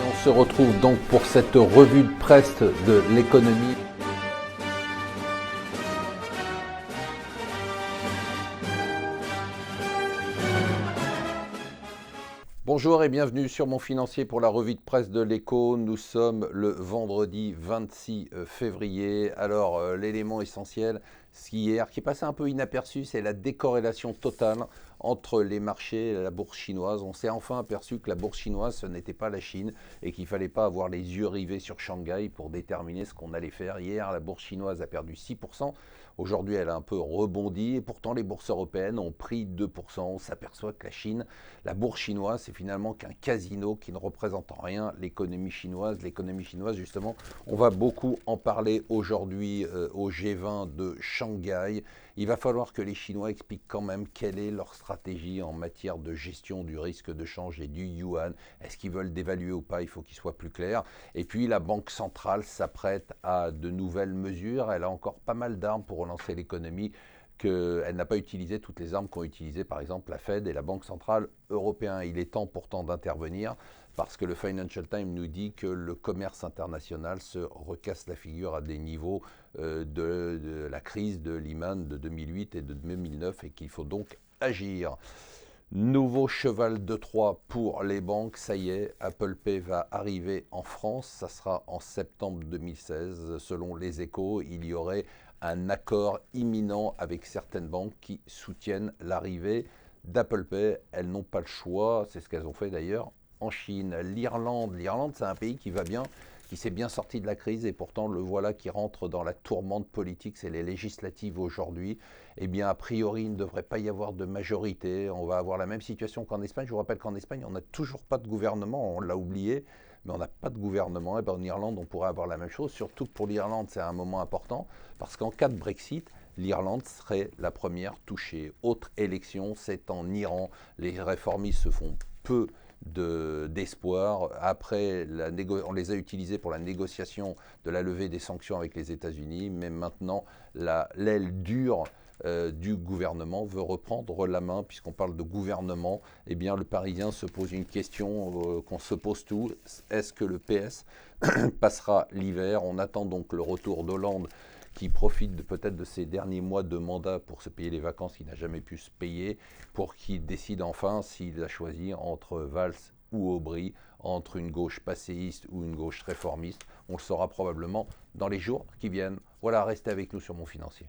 On se retrouve donc pour cette revue de presse de l'économie. Bonjour et bienvenue sur Mon Financier pour la revue de presse de l'Écho. Nous sommes le vendredi 26 février. Alors, l'élément essentiel hier, qui est passé un peu inaperçu, c'est la décorrélation totale entre les marchés et la bourse chinoise. On s'est enfin aperçu que la bourse chinoise, ce n'était pas la Chine et qu'il ne fallait pas avoir les yeux rivés sur Shanghai pour déterminer ce qu'on allait faire. Hier, la bourse chinoise a perdu 6%. Aujourd'hui, elle a un peu rebondi et pourtant les bourses européennes ont pris 2%. On s'aperçoit que la bourse chinoise, c'est finalement qu'un casino qui ne représente en rien l'économie chinoise. L'économie chinoise, justement, on va beaucoup en parler aujourd'hui au G20 de Shanghai. Il va falloir que les Chinois expliquent quand même quelle est leur stratégie en matière de gestion du risque de change et du yuan. Est-ce qu'ils veulent dévaluer ou pas? Il faut qu'ils soient plus clairs. Et puis la Banque centrale s'apprête à de nouvelles mesures. Elle a encore pas mal d'armes pour relancer l'économie. Elle n'a pas utilisé toutes les armes qu'ont utilisées par exemple la Fed et la Banque centrale européenne. Il est temps pourtant d'intervenir parce que le Financial Times nous dit que le commerce international se recasse la figure à des niveaux de la crise de Lehman de 2008 et de 2009 et qu'il faut donc agir. Nouveau cheval de Troie pour les banques, ça y est, Apple Pay va arriver en France, ça sera en septembre 2016. Selon les Échos, il y aurait un accord imminent avec certaines banques qui soutiennent l'arrivée d'Apple Pay. Elles n'ont pas le choix, c'est ce qu'elles ont fait d'ailleurs en Chine. L'Irlande, c'est un pays qui va bien, qui s'est bien sorti de la crise et pourtant le voilà qui rentre dans la tourmente politique, c'est les législatives aujourd'hui. Eh bien, a priori, il ne devrait pas y avoir de majorité. On va avoir la même situation qu'en Espagne. Je vous rappelle qu'en Espagne, on n'a toujours pas de gouvernement, on l'a oublié, mais on n'a pas de gouvernement. Et bien, en Irlande, on pourrait avoir la même chose, surtout que pour l'Irlande, c'est un moment important, parce qu'en cas de Brexit, l'Irlande serait la première touchée. Autre élection, c'est en Iran. Les réformistes se font peu d'espoir. Après, on les a utilisés pour la négociation de la levée des sanctions avec les États-Unis, mais maintenant, l'aile dure du gouvernement veut reprendre la main. Puisqu'on parle de gouvernement, eh bien, le Parisien se pose une question qu'on se pose tous. Est-ce que le PS passera l'hiver? On attend donc le retour d'Hollande qui profite peut-être de ces derniers mois de mandat pour se payer les vacances qu'il n'a jamais pu se payer, pour qu'il décide enfin s'il a choisi entre Valls ou Aubry, entre une gauche passéiste ou une gauche réformiste. On le saura probablement dans les jours qui viennent. Voilà, restez avec nous sur Mon Financier.